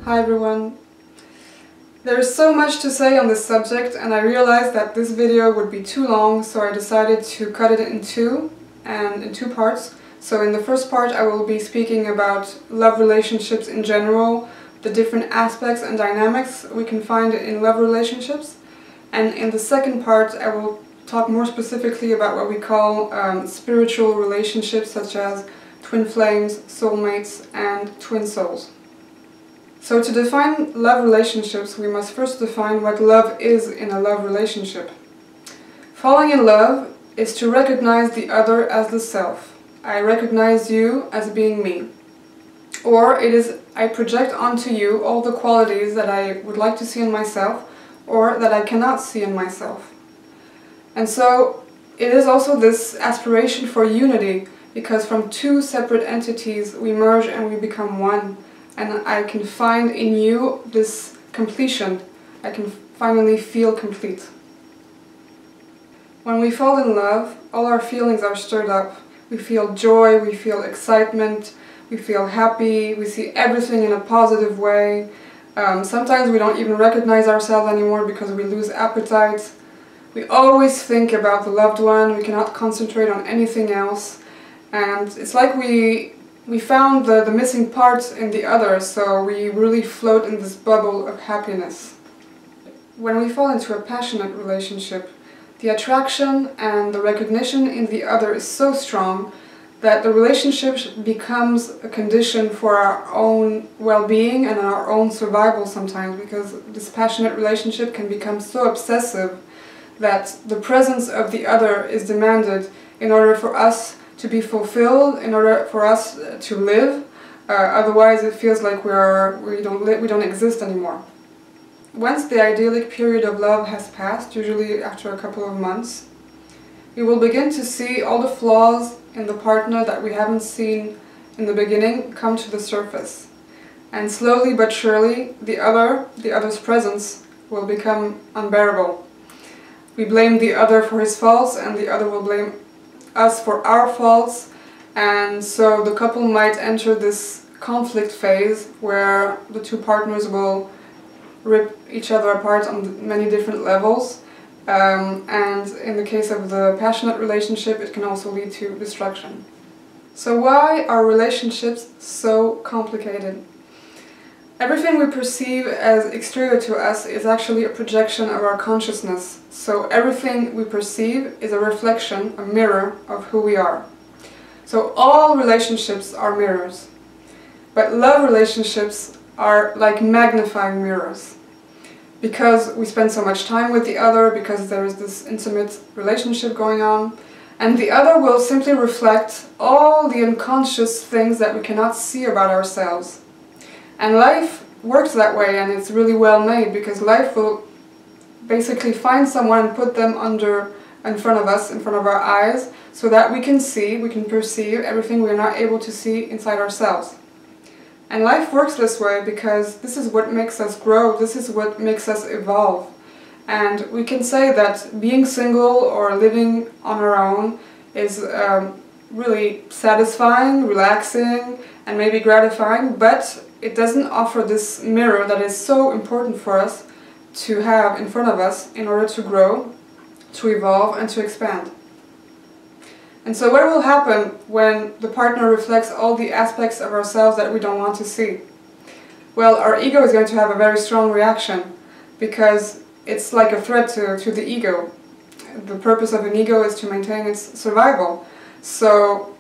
Hi everyone. There is so much to say on this subject and I realized that this video would be too long, so I decided to cut it in two parts. So in the first part I will be speaking about love relationships in general, the different aspects and dynamics we can find in love relationships. And in the second part I will talk more specifically about what we call spiritual relationships, such as twin flames, soulmates and twin souls. So to define love relationships, we must first define what love is in a love relationship. Falling in love is to recognize the other as the self. I recognize you as being me. Or it is I project onto you all the qualities that I would like to see in myself or that I cannot see in myself. And so it is also this aspiration for unity, because from two separate entities we merge and we become one. And I can find in you this completion. I can finally feel complete. When we fall in love, all our feelings are stirred up. We feel joy, we feel excitement, we feel happy, we see everything in a positive way. Sometimes we don't even recognize ourselves anymore because we lose appetite. We always think about the loved one, we cannot concentrate on anything else. And it's like we found the missing parts in the other, so we really float in this bubble of happiness. When we fall into a passionate relationship, the attraction and the recognition in the other is so strong that the relationship becomes a condition for our own well-being and our own survival sometimes, because this passionate relationship can become so obsessive that the presence of the other is demanded in order for us to be fulfilled, in order for us to live. Otherwise it feels like we don't exist anymore. Once the idyllic period of love has passed, usually after a couple of months, we will begin to see all the flaws in the partner that we haven't seen in the beginning come to the surface. And slowly but surely the other's presence will become unbearable. We blame the other for his faults and the other will blame us for our faults, and so the couple might enter this conflict phase where the two partners will rip each other apart on many different levels, and in the case of the passionate relationship it can also lead to destruction. So why are relationships so complicated? Everything we perceive as exterior to us is actually a projection of our consciousness. So everything we perceive is a reflection, a mirror of who we are. So all relationships are mirrors. But love relationships are like magnifying mirrors. Because we spend so much time with the other, because there is this intimate relationship going on, and the other will simply reflect all the unconscious things that we cannot see about ourselves. And life works that way, and it's really well made, because life will basically find someone and put them in front of us, in front of our eyes, so that we can see, we can perceive everything we're not able to see inside ourselves. And life works this way because this is what makes us grow, this is what makes us evolve. And we can say that being single or living on our own is really satisfying, relaxing, and maybe gratifying, but it doesn't offer this mirror that is so important for us to have in front of us in order to grow, to evolve, and to expand. And so what will happen when the partner reflects all the aspects of ourselves that we don't want to see? Well, our ego is going to have a very strong reaction, because it's like a threat to the ego. The purpose of an ego is to maintain its survival. So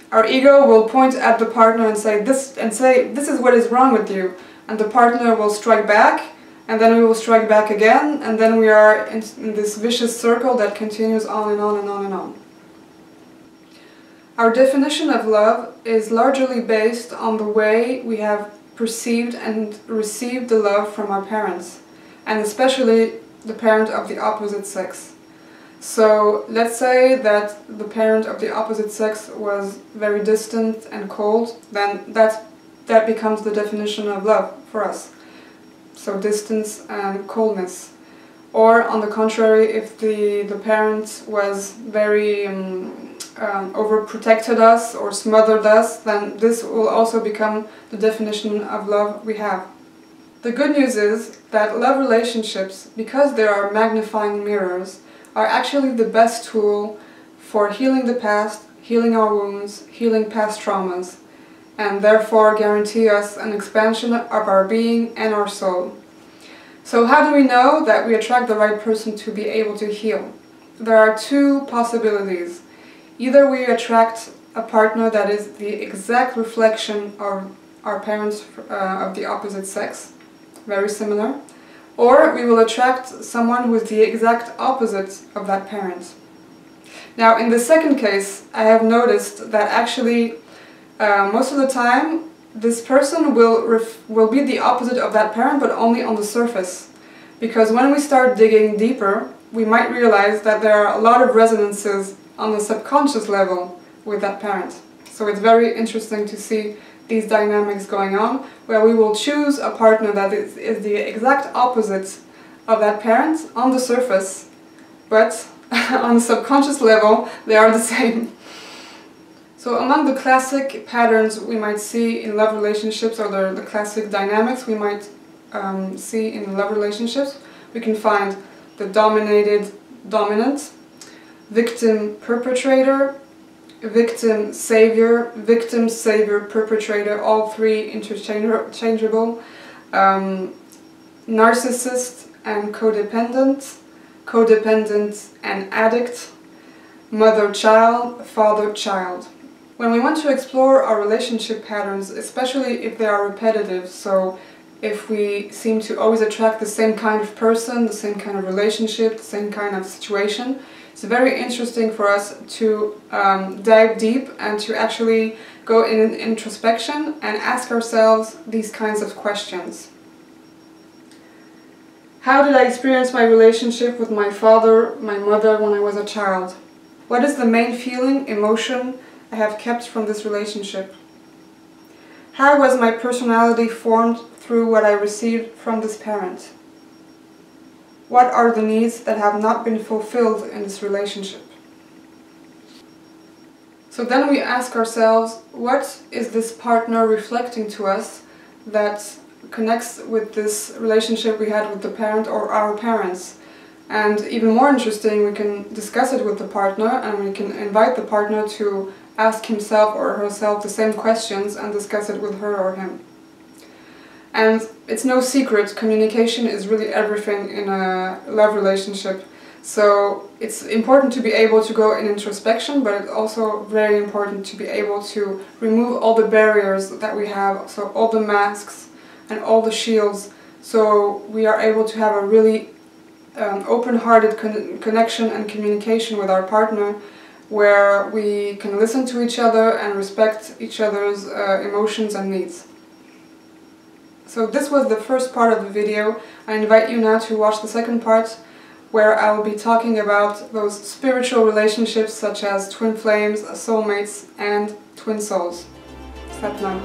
our ego will point at the partner and say, this is what is wrong with you. And the partner will strike back, and then we will strike back again, and then we are in this vicious circle that continues on and on and on and on. Our definition of love is largely based on the way we have perceived and received the love from our parents, and especially the parent of the opposite sex. So let's say that the parent of the opposite sex was very distant and cold, then that becomes the definition of love for us. So distance and coldness. Or on the contrary, if the parent was very overprotected us or smothered us, then this will also become the definition of love we have. The good news is that love relationships, because they are magnifying mirrors, are actually the best tool for healing the past, healing our wounds, healing past traumas, and therefore guarantee us an expansion of our being and our soul. So how do we know that we attract the right person to be able to heal? There are two possibilities. Either we attract a partner that is the exact reflection of our parents of the opposite sex, very similar, or we will attract someone who is the exact opposite of that parent. Now, in the second case, I have noticed that actually most of the time this person will be the opposite of that parent, but only on the surface. Because when we start digging deeper, we might realize that there are a lot of resonances on the subconscious level with that parent. So it's very interesting to see these dynamics going on, where we will choose a partner that is the exact opposite of that parent on the surface, but on the subconscious level they are the same. So among the classic patterns we might see in love relationships, or the classic dynamics we might see in love relationships, we can find the dominated dominant, victim perpetrator, victim savior, perpetrator, all three interchangeable, narcissist and codependent, codependent and addict, mother-child, father-child. When we want to explore our relationship patterns, especially if they are repetitive, so if we seem to always attract the same kind of person, the same kind of relationship, the same kind of situation, it's very interesting for us to dive deep and to actually go in introspection and ask ourselves these kinds of questions. How did I experience my relationship with my father, my mother when I was a child? What is the main feeling, emotion I have kept from this relationship? How was my personality formed through what I received from this parent? What are the needs that have not been fulfilled in this relationship? So then we ask ourselves, what is this partner reflecting to us that connects with this relationship we had with the parent or our parents? And even more interesting, we can discuss it with the partner, and we can invite the partner to ask himself or herself the same questions and discuss it with her or him. And it's no secret, communication is really everything in a love relationship. So it's important to be able to go in introspection, but it's also very important to be able to remove all the barriers that we have, so all the masks and all the shields, so we are able to have a really open-hearted connection and communication with our partner, where we can listen to each other and respect each other's emotions and needs. So this was the first part of the video. I invite you now to watch the second part, where I will be talking about those spiritual relationships such as twin flames, soulmates and twin souls. Sat Nam.